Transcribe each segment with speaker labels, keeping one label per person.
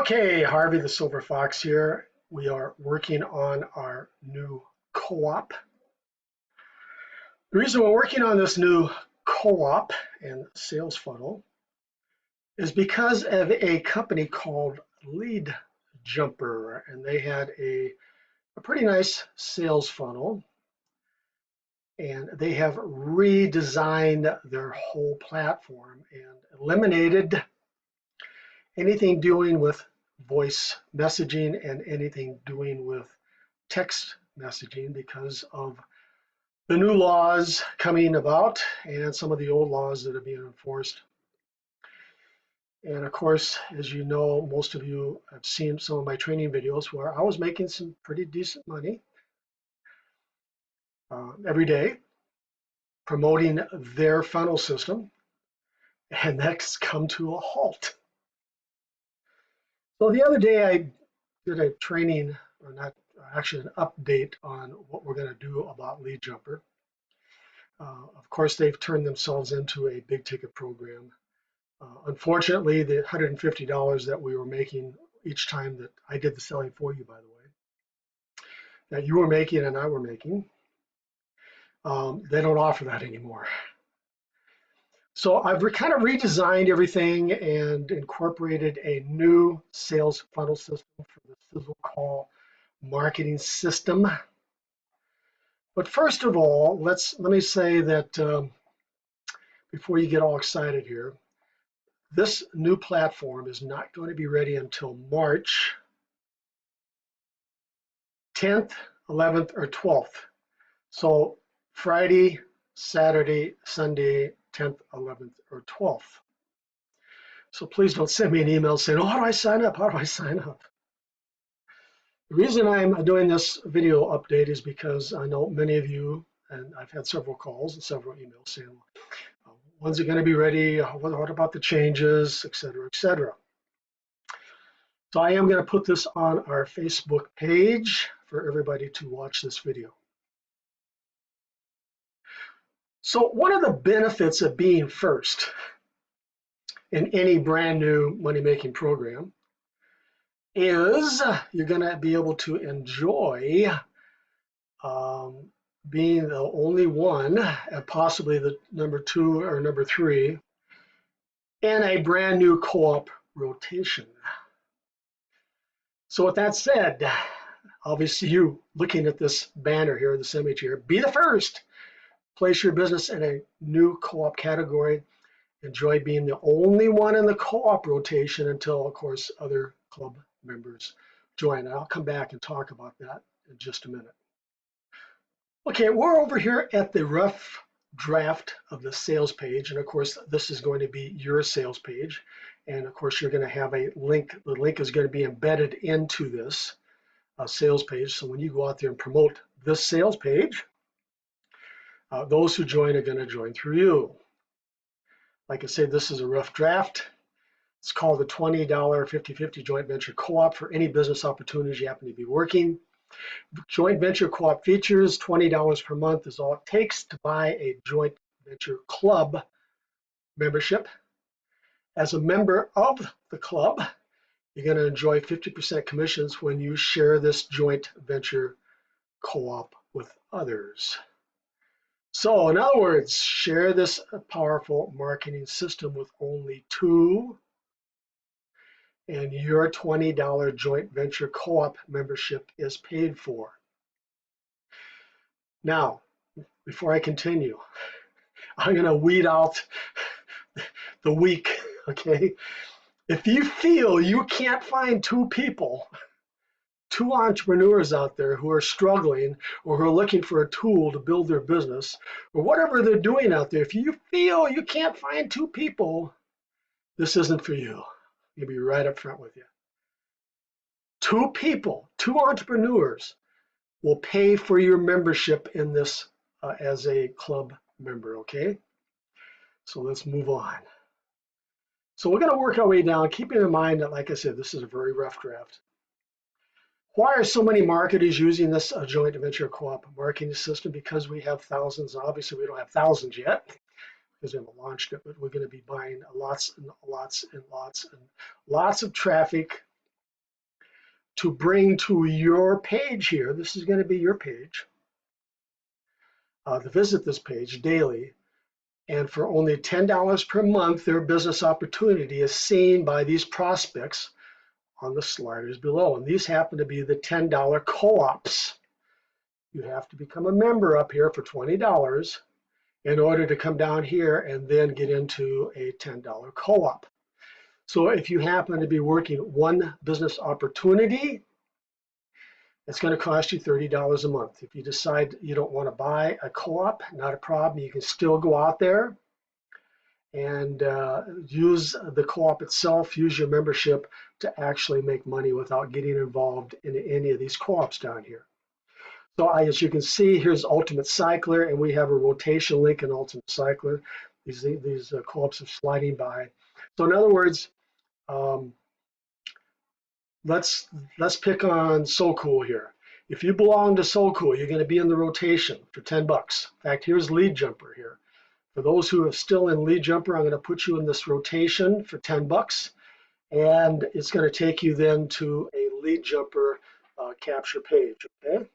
Speaker 1: Okay, Harvey the Silver Fox here. We are working on our new co-op. The reason we're working on this new co-op and sales funnel is because of a company called LeadJumper, and they had a pretty nice sales funnel, and they have redesigned their whole platform and eliminated anything doing with voice messaging and anything doing with text messaging because of the new laws coming about and some of the old laws that are being enforced. And of course, as you know, most of you have seen some of my training videos where I was making some pretty decent money every day promoting their funnel system, and that's come to a halt. So the other day I did a training, or not, actually an update on what we're going to do about LeadJumper. Of course, they've turned themselves into a big ticket program. Unfortunately, the $150 that we were making each time that I did the selling for you, by the way, that you were making and I were making, they don't offer that anymore. So I've kind of redesigned everything and incorporated a new sales funnel system for the Sizzle Call marketing system. But first of all, let me say that before you get all excited here, this new platform is not going to be ready until March 10th, 11th, or 12th. So Friday, Saturday, Sunday, 10th, 11th, or 12th. So please don't send me an email saying, oh, how do I sign up? How do I sign up? The reason I'm doing this video update is because I know many of you, and I've had several calls and several emails saying, when's it going to be ready? What about the changes, et cetera, et cetera. So I am going to put this on our Facebook page for everybody to watch this video. So one of the benefits of being first in any brand new money-making program is you're going to be able to enjoy being the only one, and possibly the number 2 or number 3, in a brand new co-op rotation. So with that said, obviously you looking at this banner here, this image here, be the first. Place your business in a new co-op category. Enjoy being the only one in the co-op rotation until, of course, other club members join. And I'll come back and talk about that in just a minute. Okay, we're over here at the rough draft of the sales page. And of course, this is going to be your sales page. And of course, you're going to have a link. The link is going to be embedded into this sales page. So when you go out there and promote this sales page, those who join are going to join through you. Like I said, this is a rough draft. It's called the $20 50/50 joint venture co-op for any business opportunities you happen to be working. Joint venture co-op features, $20 per month is all it takes to buy a joint venture club membership. As a member of the club, you're going to enjoy 50% commissions when you share this joint venture co-op with others. So in other words, share this powerful marketing system with only 2, and your $20 joint venture co-op membership is paid for. Now, before I continue, I'm going to weed out the weak, okay? If you feel you can't find 2 people, 2 entrepreneurs out there who are struggling or who are looking for a tool to build their business or whatever they're doing out there, if you feel you can't find 2 people, this isn't for you. I'll be right up front with you. 2 people, 2 entrepreneurs will pay for your membership in this as a club member, okay? So let's move on. So we're going to work our way down, keeping in mind that, like I said, this is a very rough draft. Why are so many marketers using this joint venture co-op marketing system? Because we have thousands. Obviously, we don't have thousands yet because we haven't launched it, but we're going to be buying lots and lots and lots and lots of traffic to bring to your page here. This is going to be your page. To visit this page daily. And for only $10 per month, their business opportunity is seen by these prospects on the sliders below. And these happen to be the $10 co-ops. You have to become a member up here for $20 in order to come down here and then get into a $10 co-op. So if you happen to be working one business opportunity, it's going to cost you $30 a month. If you decide you don't want to buy a co-op, not a problem. You can still go out there and use the co-op itself, use your membership to actually make money without getting involved in any of these co-ops down here. So as you can see, here's Ultimate Cycler, and we have a rotation link in Ultimate Cycler. These co-ops are sliding by. So in other words, let's pick on So Cool here. If you belong to So Cool, you're going to be in the rotation for 10 bucks. In fact, here's LeadJumper here. For those who are still in LeadJumper, I'm going to put you in this rotation for 10 bucks, and it's going to take you then to a LeadJumper capture page. Okay.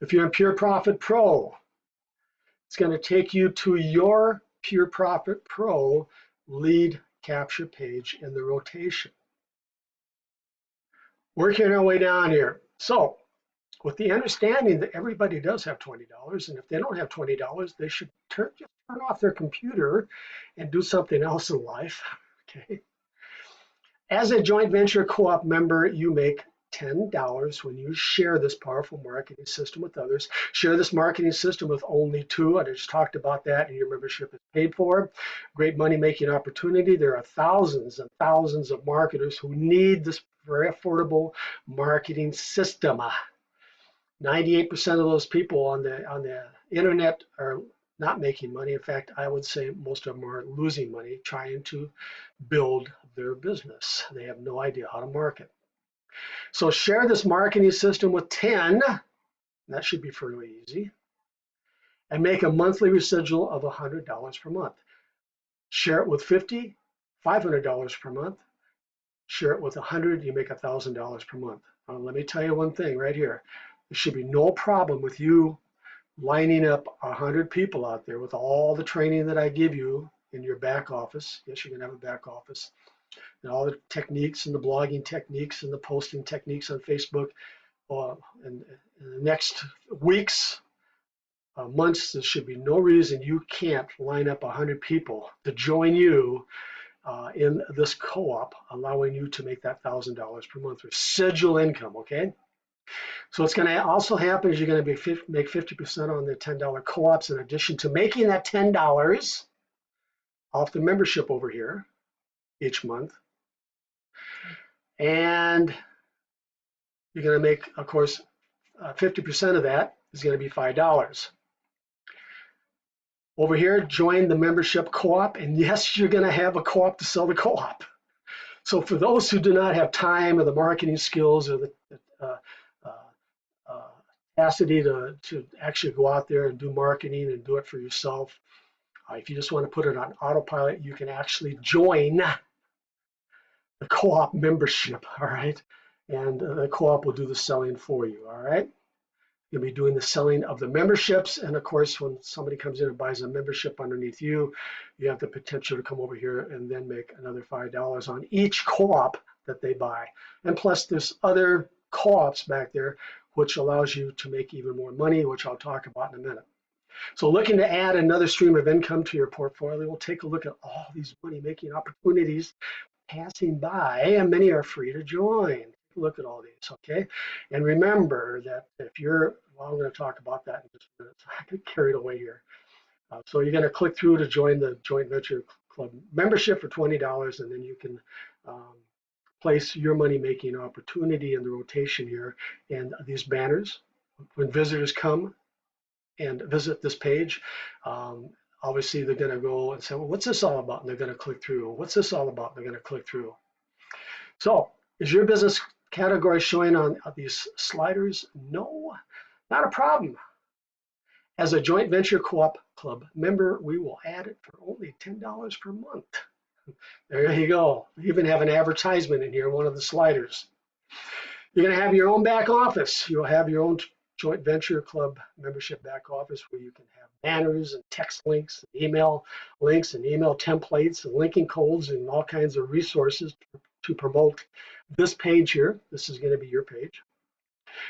Speaker 1: If you're in Pure Profit Pro, it's going to take you to your Pure Profit Pro lead capture page in the rotation. Working our way down here. So with the understanding that everybody does have $20, and if they don't have $20, they should just turn off their computer and do something else in life. Okay. As a joint venture co-op member, you make $10 when you share this powerful marketing system with others. Share this marketing system with only two. I just talked about that, and your membership is paid for. Great money-making opportunity. There are thousands and thousands of marketers who need this very affordable marketing system. 98% of those people on the internet are not making money. In fact, I would say most of them are losing money trying to build their business. They have no idea how to market. So share this marketing system with 10, that should be fairly easy, and make a monthly residual of $100 per month. Share it with 50, $500 per month. Share it with 100, you make $1,000 per month. Let me tell you one thing right here. There should be no problem with you lining up 100 people out there with all the training that I give you in your back office. Yes, you're going to have a back office. And all the techniques and the blogging techniques and the posting techniques on Facebook. In the next weeks, months, there should be no reason you can't line up 100 people to join you in this co-op, allowing you to make that $1,000 per month residual income, okay? So what's going to also happen is you're going to make 50% on the $10 co-ops in addition to making that $10 off the membership over here each month. And you're going to make, of course, 50% of that is going to be $5. Over here, join the membership co-op, and yes, you're going to have a co-op to sell the co-op. So for those who do not have time or the marketing skills or the capacity to actually go out there and do marketing and do it for yourself, if you just want to put it on autopilot, you can actually join the co-op membership, all right? And the co-op will do the selling for you, all right? You'll be doing the selling of the memberships, and of course, when somebody comes in and buys a membership underneath you, you have the potential to come over here and then make another $5 on each co-op that they buy. And plus, there's other co-ops back there, which allows you to make even more money, which I'll talk about in a minute. So looking to add another stream of income to your portfolio, we'll take a look at all these money-making opportunities passing by, and many are free to join. Look at all these, okay? And remember that if you're, well, I'm going to talk about that in just a minute. I get carried away here. So you're going to click through to join the Joint Venture Club membership for $20, and then you can place your money-making opportunity in the rotation here. And these banners, when visitors come and visit this page, obviously they're going to go and say, well, what's this all about? And they're going to click through. What's this all about? They're going to click through. So is your business category showing on these sliders? No, not a problem. As a joint venture co-op club member, we will add it for only $10 per month. There you go. We even have an advertisement in here, one of the sliders. You're going to have your own back office. You'll have your own joint venture club membership back office where you can have banners and text links, and email links and email templates and linking codes and all kinds of resources to promote this page here. This is going to be your page.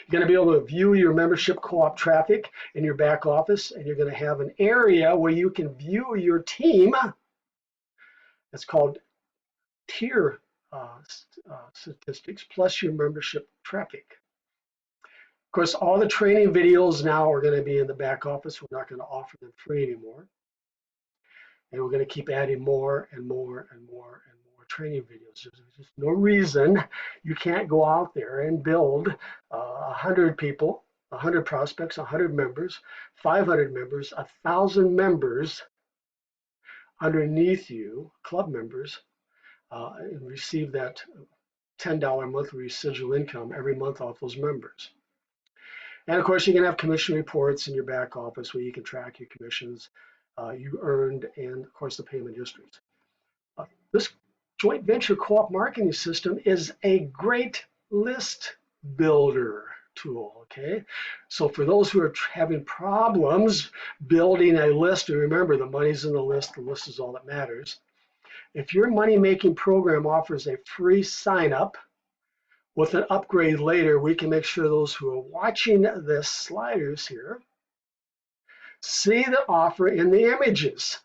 Speaker 1: You're going to be able to view your membership co-op traffic in your back office, and you're going to have an area where you can view your team. It's called tier statistics plus your membership traffic. Of course, all the training videos now are going to be in the back office. We're not going to offer them free anymore. And we're going to keep adding more and more and more and more training videos. There's just no reason you can't go out there and build 100 people, 100 prospects, 100 members, 500 members, 1,000 members underneath you, club members, and receive that $10 monthly residual income every month off those members. And of course, you can have commission reports in your back office where you can track your commissions you earned and, of course, the payment histories. This joint venture co-op marketing system is a great list builder tool, okay? So for those who are having problems building a list, and remember, the money's in the list is all that matters. If your money-making program offers a free sign-up with an upgrade later, we can make sure those who are watching the sliders here see the offer in the images.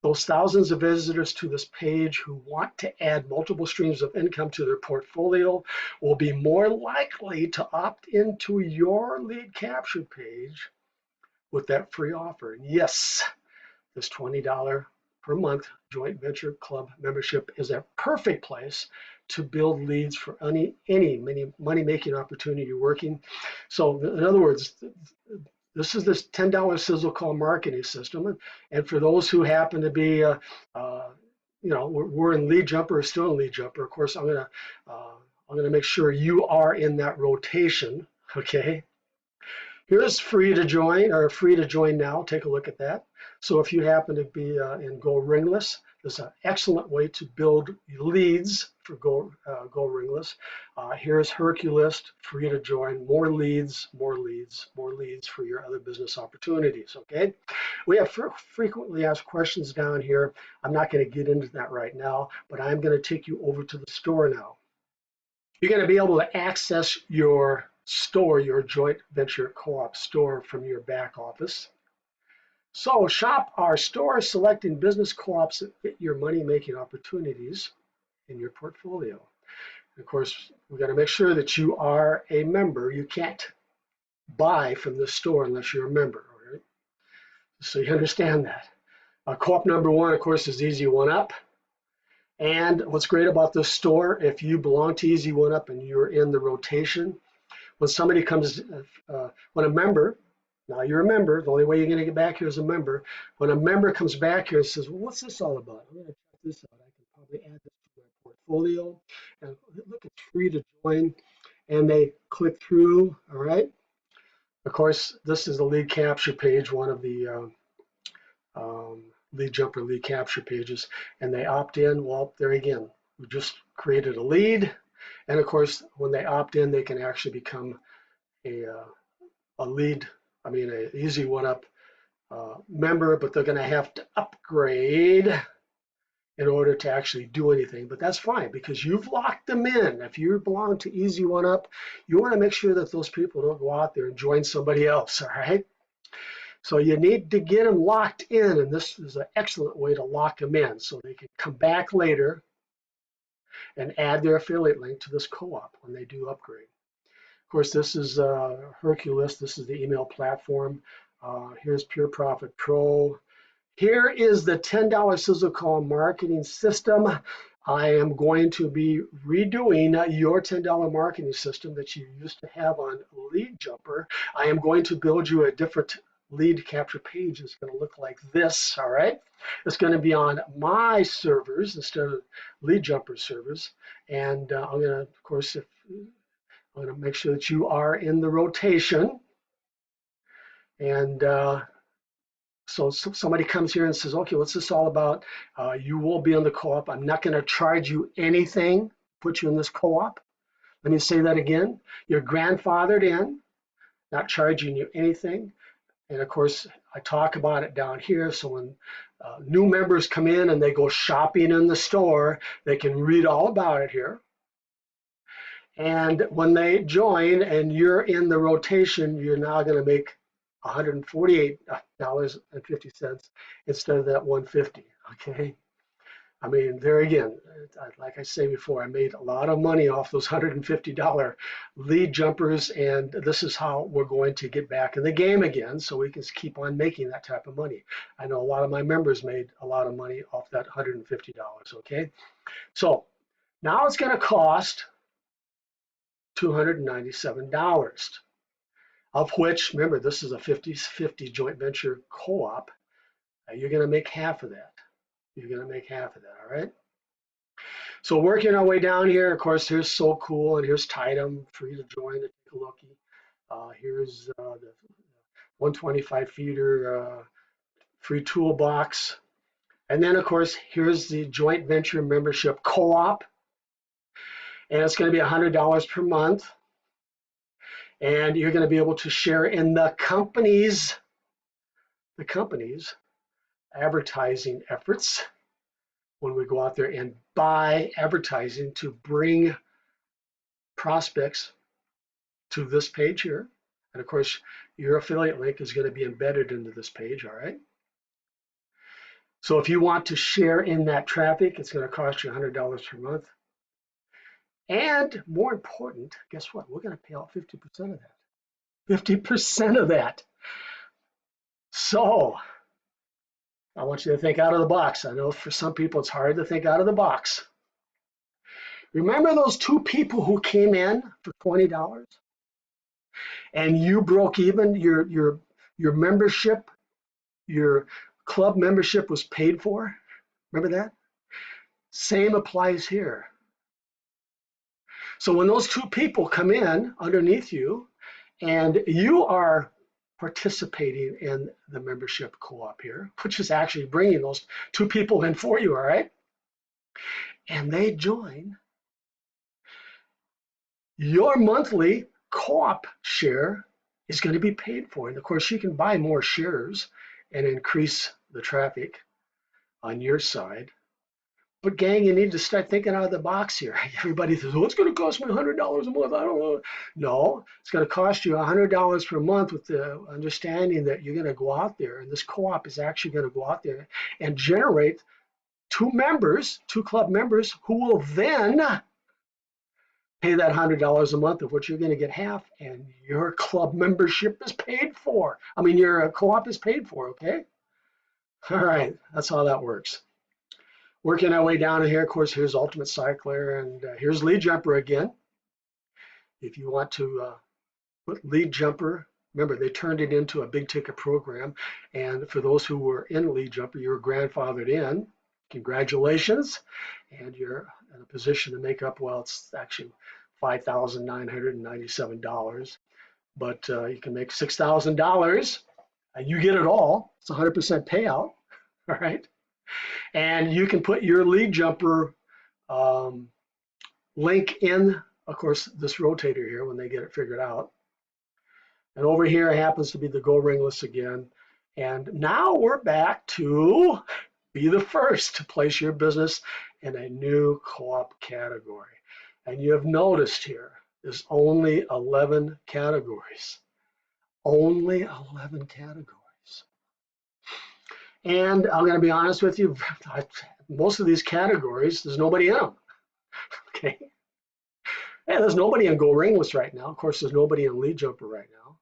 Speaker 1: Those thousands of visitors to this page who want to add multiple streams of income to their portfolio will be more likely to opt into your lead capture page with that free offer. And yes, this $20 per month joint venture club membership is a perfect place to build leads for any money-making opportunity you're working. So in other words, this is this $10 sizzle call marketing system. And for those who happen to be, we're in LeadJumper or still in LeadJumper, of course, I'm gonna make sure you are in that rotation, okay? Here's free to join or free to join now. Take a look at that. So if you happen to be in GoRingless, this is an excellent way to build leads for GoRingless. Here's Herculist, free to join. More leads, more leads, more leads for your other business opportunities, okay? We have frequently asked questions down here. I'm not going to get into that right now, but I'm going to take you over to the store now. You're going to be able to access your store, your joint venture co-op store from your back office. So shop our store, selecting business co-ops that fit your money-making opportunities in your portfolio. And of course, we've got to make sure that you are a member. You can't buy from the store unless you're a member, all right? So you understand that. Co-op number one, of course, is Easy One Up. And what's great about this store, if you belong to Easy One Up and you're in the rotation, when somebody comes, when a member, now you're a member, the only way you're going to get back here is a member. When a member comes back here and says, well, what's this all about? I'm going to check this out. I can probably add this to my portfolio. And look, it's free to join. And they click through, all right? Of course, this is the lead capture page, one of the LeadJumper lead capture pages. And they opt in. Well, there again, we just created a lead. And of course, when they opt in, they can actually become a lead, an Easy One Up member, but they're going to have to upgrade in order to actually do anything. But that's fine because you've locked them in. If you belong to Easy One Up, you want to make sure that those people don't go out there and join somebody else, all right? So you need to get them locked in, and this is an excellent way to lock them in so they can come back later and add their affiliate link to this co-op when they do upgrade. Of course, this is Herculist. This is the email platform. Here's Pure Profit Pro. Here is the $10 sizzle call marketing system. I am going to be redoing your $10 marketing system that you used to have on LeadJumper. I am going to build you a different lead capture page. It's going to look like this, all right? It's going to be on my servers instead of LeadJumper servers. And I'm going to, of course, I'm going to make sure that you are in the rotation. And so somebody comes here and says, okay, what's this all about? You will be in the co-op. I'm not going to charge you anything, put you in this co-op. Let me say that again. You're grandfathered in, not charging you anything. And of course, I talk about it down here. So when new members come in and they go shopping in the store, they can read all about it here. And when they join and you're in the rotation, you're now going to make $148.50 instead of that $150. Okay. I mean, there again, like I say before, I made a lot of money off those $150 lead jumpers, and this is how we're going to get back in the game again so we can keep on making that type of money. I know a lot of my members made a lot of money off that $150, okay? So now it's going to cost $297, of which, remember, this is a 50-50 joint venture co-op. You're going to make half of that. You're going to make half of that, all right? So working our way down here, of course, here's So Cool, and here's Tidom, free to join and take a looky. Here's the 125 feeder free toolbox. And then, of course, here's the joint venture membership co-op. And it's going to be $100 per month. And you're going to be able to share in the company's advertising efforts when we go out there and buy advertising to bring prospects to this page here. And of course, your affiliate link is going to be embedded into this page, all right? So if you want to share in that traffic, it's going to cost you $100 per month. And more important, guess what? We're going to pay out 50% of that. 50% of that. So I want you to think out of the box. I know for some people it's hard to think out of the box. Remember those two people who came in for $20 and you broke even, your membership, your club membership was paid for? Remember that? Same applies here. So when those two people come in underneath you and you are participating in the membership co-op here, which is actually bringing those two people in for you, all right? And they join, your monthly co-op share is going to be paid for. And of course, you can buy more shares and increase the traffic on your side. But gang, you need to start thinking out of the box here. Everybody says, well, it's going to cost me $100 a month. I don't know. No, it's going to cost you $100 per month with the understanding that you're going to go out there and this co-op is actually going to go out there and generate two club members who will then pay that $100 a month, of which you're going to get half, and your club membership is paid for. I mean, your co-op is paid for, okay? All right, that's how that works. Working our way down here, of course, here's Ultimate Cycler, and here's LeadJumper again. If you want to put LeadJumper, remember, they turned it into a big ticket program, and for those who were in LeadJumper, you were grandfathered in. Congratulations, and you're in a position to make up, well, it's actually $5,997, but you can make $6,000, and you get it all. It's 100% payout, all right? And you can put your LeadJumper link in, of course, this rotator here when they get it figured out. And over here happens to be the GoRingless again. And now we're back to be the first to place your business in a new co-op category. And you have noticed here, there's only 11 categories. Only 11 categories. And I'm going to be honest with you, most of these categories, there's nobody in them. Okay. And there's nobody in GoRingless right now. Of course, there's nobody in LeadJumper right now.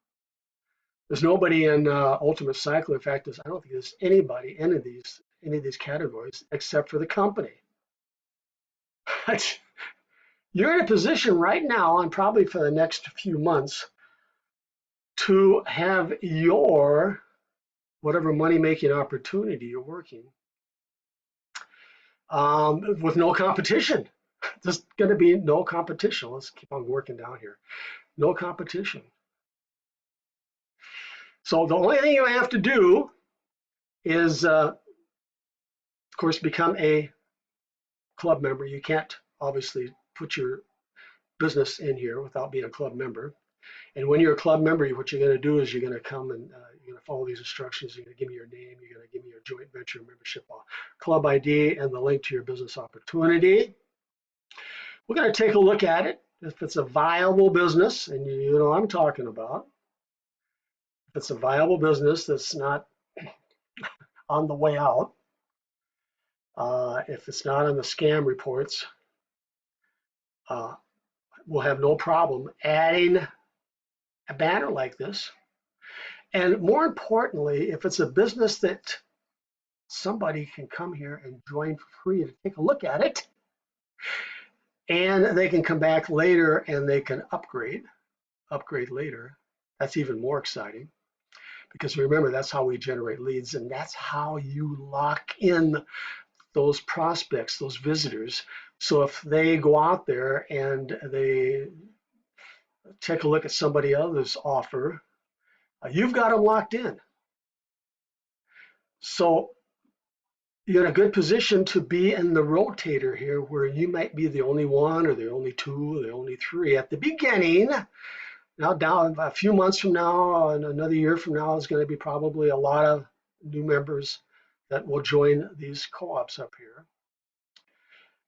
Speaker 1: There's nobody in Ultimate Cycler. In fact, I don't think there's anybody in any of these categories except for the company. You're in a position right now, and probably for the next few months, to have your whatever money-making opportunity you're working with no competition. There's going to be no competition. Let's keep on working down here. No competition. So the only thing you have to do is, of course, become a club member. You can't obviously put your business in here without being a club member. And when you're a club member, what you're going to do is you're going to come and you're going to follow these instructions. You're going to give me your name. You're going to give me your joint venture membership club ID and the link to your business opportunity. We're going to take a look at it. If it's a viable business, and you know what I'm talking about, if it's a viable business that's not on the way out, if it's not on the scam reports, we'll have no problem adding a banner like this. And more importantly, if it's a business that somebody can come here and join for free to take a look at it, and they can come back later and they can upgrade later. That's even more exciting, because remember, that's how we generate leads, and that's how you lock in those prospects, those visitors. So if they go out there and they take a look at somebody else's offer, you've got them locked in. So you're in a good position to be in the rotator here, where you might be the only one or the only two or the only three at the beginning. Now down a few months from now and another year from now is going to be probably a lot of new members that will join these co-ops up here.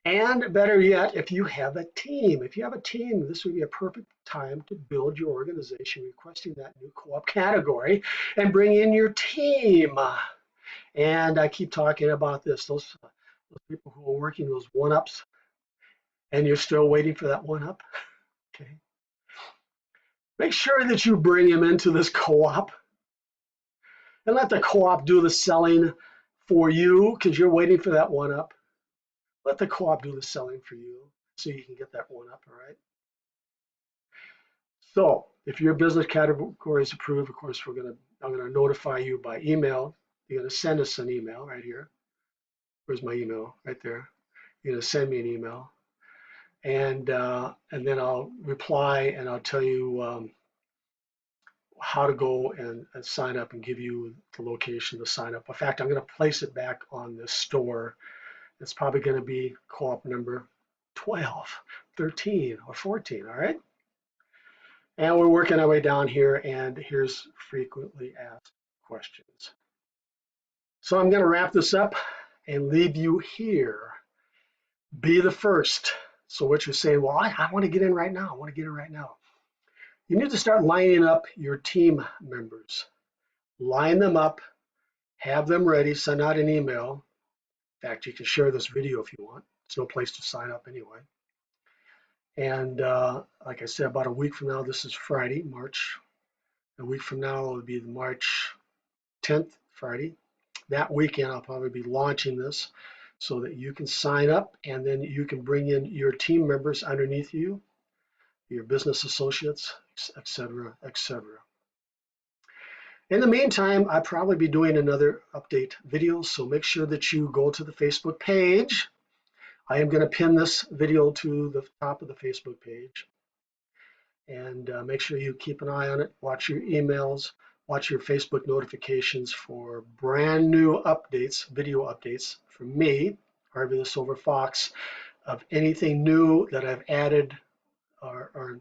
Speaker 1: And better yet, if you have a team, this would be a perfect time to build your organization, requesting that new co-op category and bring in your team. And I keep talking about this, those people who are working those one-ups, and you're still waiting for that one-up, okay? Make sure that you bring them into this co-op and let the co-op do the selling for you, because you're waiting for that one-up. Let the co-op do the selling for you so you can get that one-up, all right? So if your business category is approved, of course, I'm going to notify you by email. You're going to send us an email right here. Where's my email? Right there. You're going to send me an email, and then I'll reply and I'll tell you how to go and sign up and give you the location to sign up. In fact, I'm going to place it back on the store. It's probably going to be co-op number 12, 13, or 14. All right. And we're working our way down here, and here's frequently asked questions. So I'm going to wrap this up and leave you here. Be the first. So what you're saying, well, I want to get in right now. I want to get in right now. You need to start lining up your team members. Line them up, have them ready, send out an email. In fact, you can share this video if you want. There's no place to sign up anyway. And like I said, about a week from now, this is Friday, March. A week from now, it'll be March 10th, Friday. That weekend, I'll probably be launching this so that you can sign up, and then you can bring in your team members underneath you, your business associates, etc., etc. In the meantime, I'll probably be doing another update video, so make sure that you go to the Facebook page. I am going to pin this video to the top of the Facebook page. And make sure you keep an eye on it, watch your emails, watch your Facebook notifications for brand new updates, video updates from me, Harvey the Silver Fox, of anything new that I've added or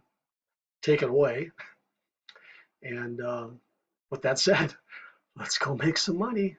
Speaker 1: taken away. And with that said, let's go make some money.